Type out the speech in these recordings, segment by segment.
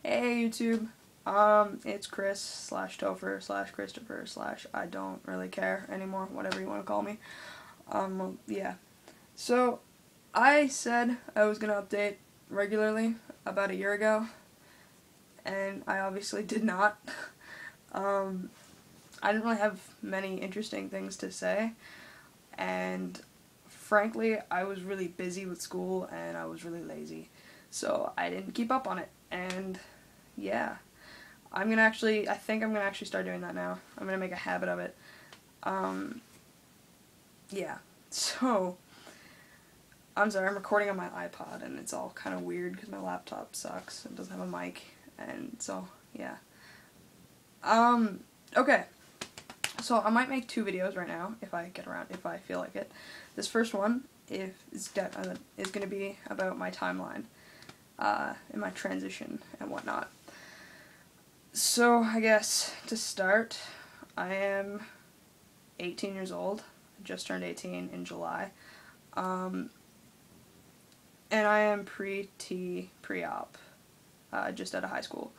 Hey YouTube, it's Chris slash Topher slash Christopher slash I don't really care anymore, whatever you want to call me. Yeah. So, I said I was gonna update regularly about a year ago, and I obviously did not. I didn't really have many interesting things to say, and frankly, I was really busy with school and I was really lazy, so I didn't keep up on it, and yeah. I think I'm gonna actually start doing that now. I'm gonna make a habit of it. Yeah. So, I'm sorry, I'm recording on my iPod, and it's all kind of weird because my laptop sucks. It doesn't have a mic, and so, yeah. Okay. So, I might make 2 videos right now, if I feel like it. This first one is gonna be about my timeline, and my transition and whatnot. So, I guess, to start, I am 18 years old. I just turned 18 in July. And I am pre-T, pre-op, just out of high school.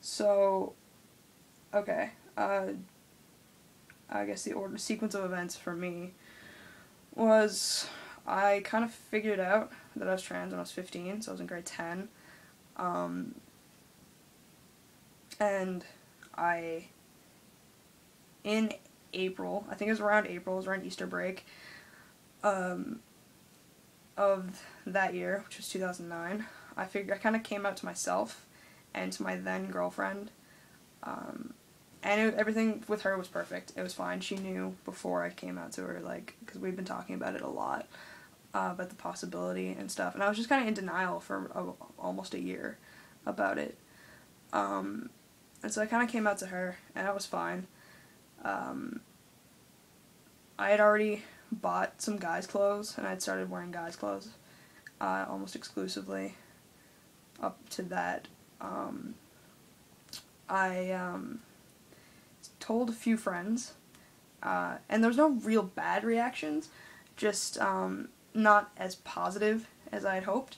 So, okay, I guess the sequence of events for me was, I kind of figured out that I was trans when I was 15, so I was in grade 10. And in April, I think it was around April, it was around Easter break, of that year, which was 2009, I kind of came out to myself and to my then girlfriend, and everything with her was perfect. It was fine. She knew before I came out to her, like, because we'd been talking about it a lot, about the possibility and stuff, and I was just kind of in denial for almost a year about it. And so I kind of came out to her, and that was fine. I had already bought some guys' clothes, and I'd started wearing guys' clothes almost exclusively up to that. I told a few friends, and there was no real bad reactions, just not as positive as I had hoped,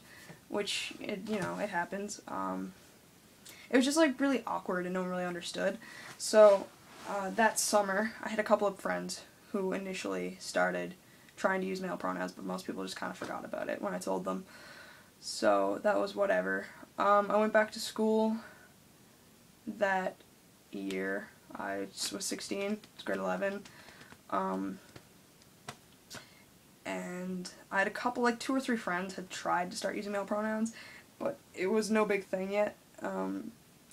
which, it happens. It was just, like, really awkward and no one really understood. So, that summer, I had a couple of friends who initially started trying to use male pronouns, but most people just kind of forgot about it when I told them. So, that was whatever. I went back to school that year. I was 16, it's grade 11. And I had a couple, like 2 or 3 friends had tried to start using male pronouns, but it was no big thing yet.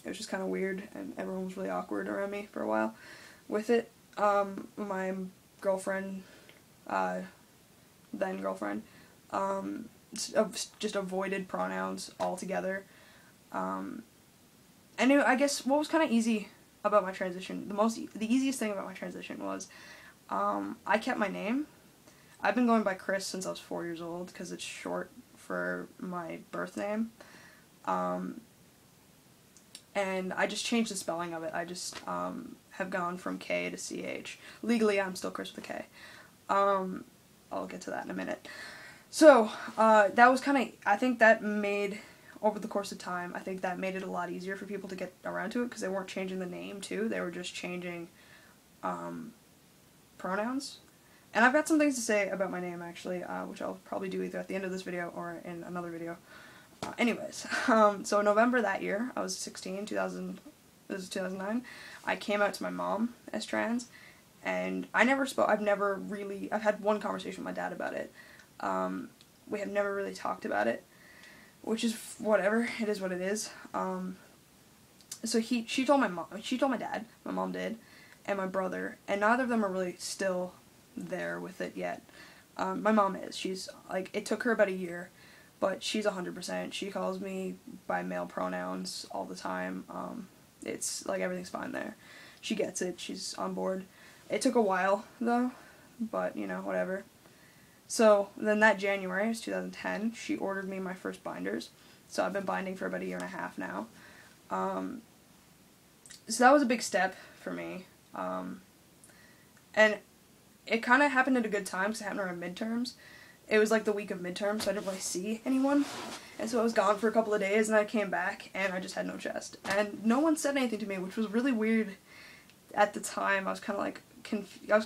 It was just kind of weird, and everyone was really awkward around me for a while with it. My girlfriend, then girlfriend, just avoided pronouns altogether. And I guess what was kind of easy about my transition, the easiest thing about my transition was, I kept my name. I've been going by Chris since I was 4 years old, because it's short for my birth name. And I just changed the spelling of it. I just have gone from K to CH. Legally, I'm still Chris with a K. I'll get to that in a minute. So, that was kind of, I think that made, over the course of time, I think that made it a lot easier for people to get around to it, because they weren't changing the name, too. They were just changing pronouns. And I've got some things to say about my name, actually, which I'll probably do either at the end of this video or in another video. Anyways, so November that year, I was 16, this is 2009, I came out to my mom as trans, and I've had one conversation with my dad about it. We have never really talked about it, which is whatever, it is what it is. So she told my dad, my mom did, and my brother, and neither of them are really still there with it yet. My mom is, she's, like, it took her about a year, but she's 100%. She calls me by male pronouns all the time. It's, like, everything's fine there. She gets it. She's on board. It took a while, though, but, whatever. So, then that January, it was 2010, she ordered me my first binders. So I've been binding for about a year and a half now. So that was a big step for me. And it kind of happened at a good time, because it happened around midterms. it was like the week of midterm, so I didn't really see anyone. And so I was gone for a couple of days, and I came back, and I just had no chest. And no one said anything to me, which was really weird at the time. I was kind of like,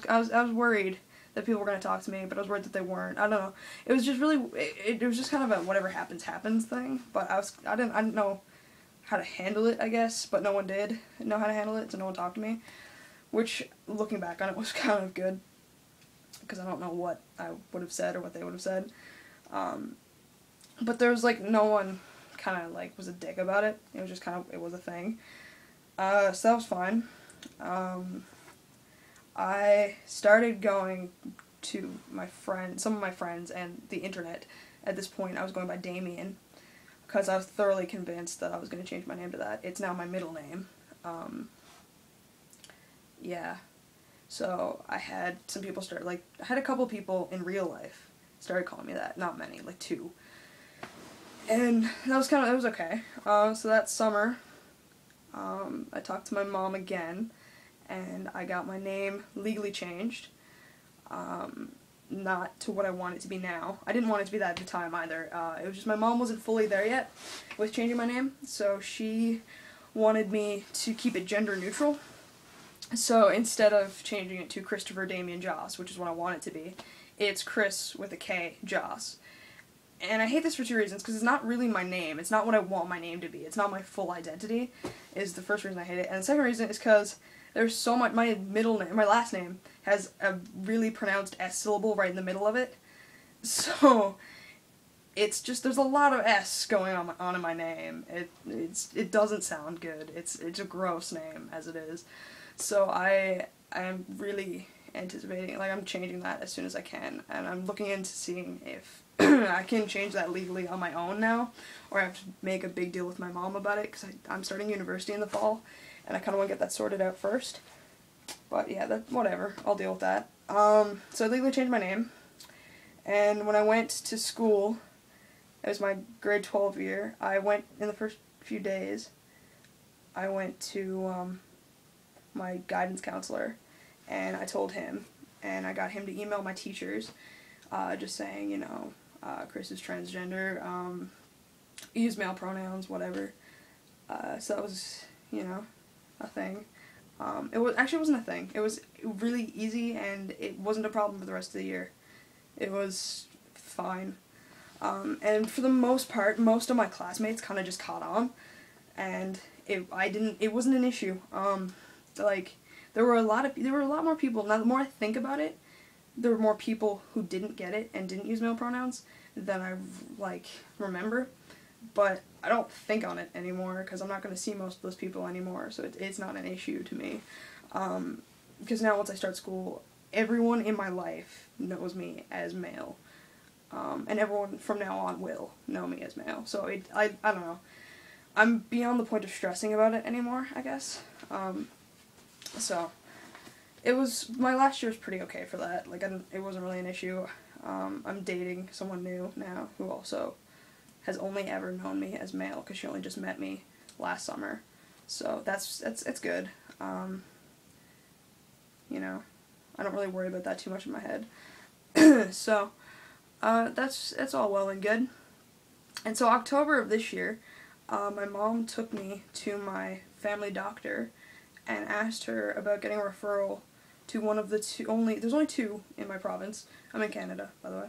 I was worried that people were going to talk to me, but I was worried that they weren't. I don't know. It was just really, it was just kind of a whatever happens, happens thing. But I didn't know how to handle it, I guess, but no one did know how to handle it, so no one talked to me. Which, looking back on it, was kind of good, because I don't know what I would have said or what they would have said. But there was, like, no one kind of, like, was a dick about it. It was just kind of, it was a thing. So that was fine. I started going to some of my friends, and the internet. At this point, I was going by Damien, because I was thoroughly convinced that I was going to change my name to that. It's now my middle name. Yeah. So I had some people I had a couple people in real life started calling me that. Not many, like 2. And that was okay. So that summer, I talked to my mom again, and I got my name legally changed. Not to what I want it to be now. I didn't want it to be that at the time either. It was just my mom wasn't fully there yet with changing my name, so she wanted me to keep it gender neutral. So instead of changing it to Christopher Damien Joss, which is what I want it to be, it's Chris with a K, Joss. And I hate this for 2 reasons, because it's not really my name. It's not what I want my name to be. It's not my full identity, is the first reason I hate it. And the second reason is because there's so much, my last name has a really pronounced S syllable right in the middle of it. So, it's just, there's a lot of S going on in my name. It doesn't sound good. It's a gross name, as it is. So I am really anticipating, like, I'm changing that as soon as I can, and I'm looking into seeing if I can change that legally on my own now, or I have to make a big deal with my mom about it, because I'm starting university in the fall, and I kind of want to get that sorted out first. But yeah, whatever, I'll deal with that. So I legally changed my name, and when I went to school, it was my grade 12 year, I went, in the first few days, I went to my guidance counselor, and I told him, and I got him to email my teachers, just saying, you know, Chris is transgender, use male pronouns, whatever. So that was, you know, a thing. It wasn't a thing. It was really easy, and it wasn't a problem for the rest of the year. It was fine. And for the most part, most of my classmates kind of just caught on, and it wasn't an issue. Like, there were a lot more people. Now, the more I think about it, there were more people who didn't get it and didn't use male pronouns than I, like, remember. But I don't think on it anymore, because I'm not going to see most of those people anymore, so it's not an issue to me. Because now, once I start school, everyone in my life knows me as male. And everyone from now on will know me as male. So I don't know. I'm beyond the point of stressing about it anymore, I guess. So, my last year was pretty okay for that. Like, it wasn't really an issue. I'm dating someone new now who also has only ever known me as male, because she only just met me last summer. So it's good. You know, I don't really worry about that too much in my head. So, that's all well and good. And so October of this year, my mom took me to my family doctor and asked her about getting a referral to one of the there's only 2 in my province. I'm in Canada, by the way.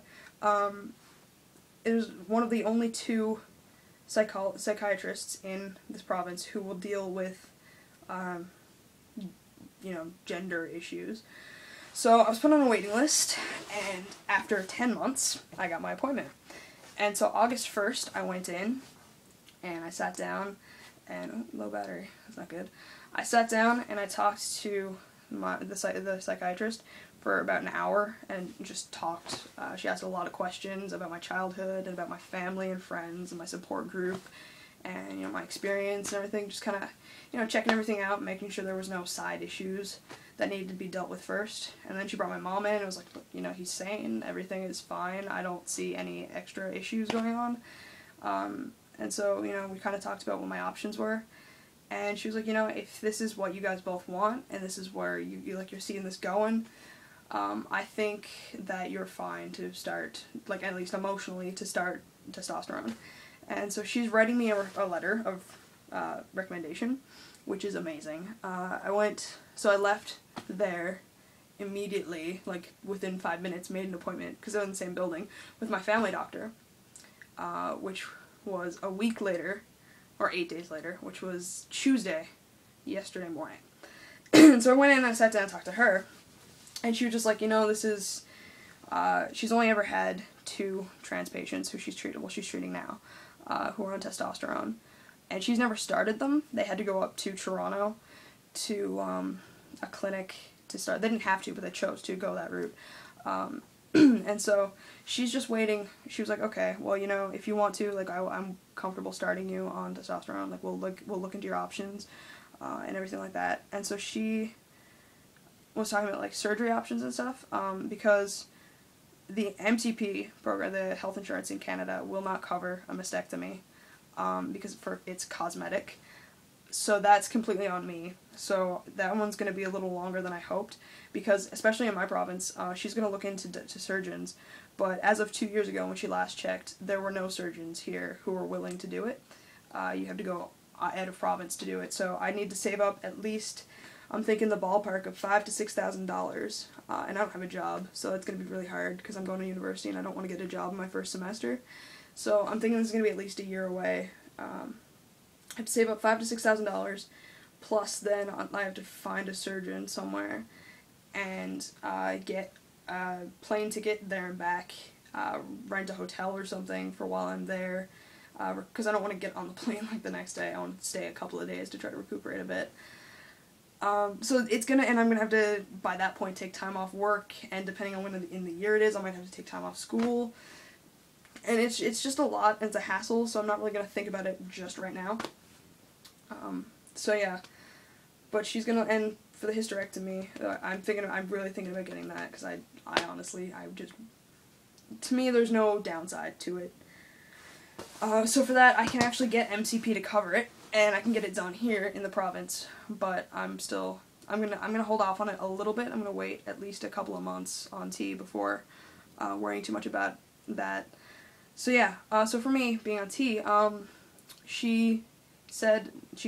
It was one of the only 2 psychiatrists in this province who will deal with, you know, gender issues. So I was put on a waiting list, and after 10 months, I got my appointment. And so August 1st, I went in, and I sat down, and low battery, that's not good. I sat down, and I talked to the psychiatrist for about an hour, and just talked. She asked a lot of questions about my childhood, and about my family and friends, and my support group, and, you know, my experience and everything, just kind of, you know, checking everything out, making sure there was no side issues that needed to be dealt with first. And then she brought my mom in, and was like, you know, he's sane, everything is fine, I don't see any extra issues going on. And so, you know, we kind of talked about what my options were, and she was like, you know, if this is what you guys both want, and this is where you're seeing this going, I think that you're fine to start, like at least emotionally, to start testosterone. And so she's writing me a letter of recommendation, which is amazing. I left there immediately, like within 5 minutes, made an appointment, because they're in the same building, with my family doctor, which was a week later, or 8 days later, which was Tuesday, yesterday morning. So I went in and I sat down and talked to her, and she was just like, you know, this is, she's only ever had 2 trans patients who she's treating now, who are on testosterone, and she's never started them. They had to go up to Toronto to a clinic to start. They didn't have to, but they chose to go that route. And so she's just waiting. She was like, okay, well, you know, if you want to, like, I'm comfortable starting you on testosterone. Like, we'll look into your options and everything like that. And so she was talking about, like, surgery options and stuff, because the MCP program, the health insurance in Canada, will not cover a mastectomy because it's cosmetic. So that's completely on me. So that one's going to be a little longer than I hoped, because especially in my province, she's going to look into surgeons. But as of 2 years ago, when she last checked, there were no surgeons here who were willing to do it. You have to go out of province to do it. So I need to save up at least, I'm thinking the ballpark of $5,000 to $6,000. And I don't have a job, so that's going to be really hard because I'm going to university and I don't want to get a job in my first semester. So I'm thinking this is going to be at least a year away. I have to save up $5,000 to $6,000, plus then I have to find a surgeon somewhere and get a plane ticket there and back, rent a hotel or something for while I'm there, because I don't want to get on the plane like the next day. I want to stay a couple of days to try to recuperate a bit. So it's gonna, and I'm gonna have to, by that point, take time off work, and depending on when in the year it is, I might have to take time off school. And it's just a lot, and it's a hassle, so I'm not really gonna think about it just right now. So yeah, but she's gonna, and for the hysterectomy, I'm really thinking about getting that, because I honestly, to me, there's no downside to it. So for that, I can actually get MCP to cover it, and I can get it done here in the province, but I'm gonna hold off on it a little bit. I'm gonna wait at least a couple of months on T before worrying too much about that. So yeah, so for me, being on T, she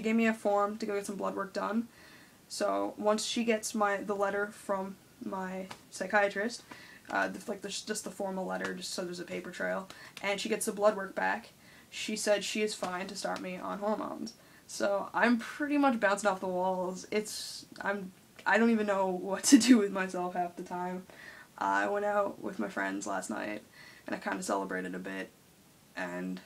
gave me a form to go get some blood work done. So once she gets the letter from my psychiatrist, just the formal letter, just so there's a paper trail, and she gets the blood work back, she said she is fine to start me on hormones. So I'm pretty much bouncing off the walls. I don't even know what to do with myself half the time. I went out with my friends last night, and I kind of celebrated a bit, and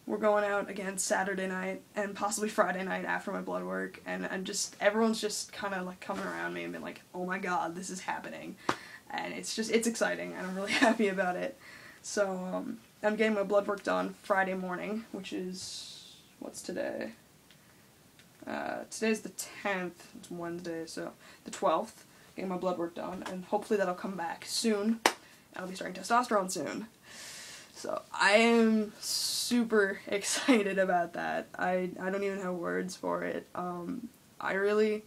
we're going out again Saturday night, and possibly Friday night after my blood work, and everyone's just kind of like coming around me and being like, oh my god, this is happening, and it's exciting, and I'm really happy about it. So, I'm getting my blood work done Friday morning, which is, what's today? Today's the 10th, it's Wednesday, so the 12th, getting my blood work done, and hopefully that'll come back soon. I'll be starting testosterone soon. So I am super excited about that. I don't even have words for it. I really,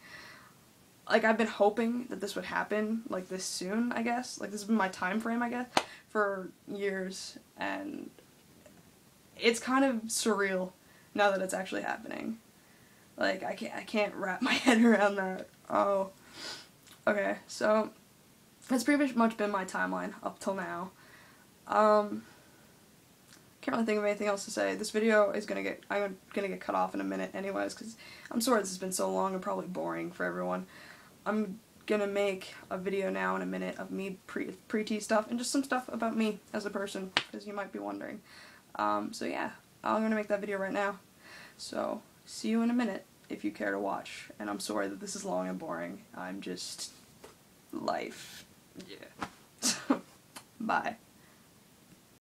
like, I've been hoping that this would happen, like, this soon, I guess. Like, this has been my time frame, I guess, for years, and it's kind of surreal now that it's actually happening. Like, I can't wrap my head around that. Oh, okay, so that's pretty much been my timeline up till now. Can't really think of anything else to say. This video is I'm gonna get cut off in a minute anyways, because I'm sorry this has been so long and probably boring for everyone. I'm gonna make a video now in a minute of me pre-T stuff, and just some stuff about me as a person, because you might be wondering. So yeah, I'm gonna make that video right now. So, see you in a minute if you care to watch, and I'm sorry that this is long and boring. I'm just life. Yeah. Bye.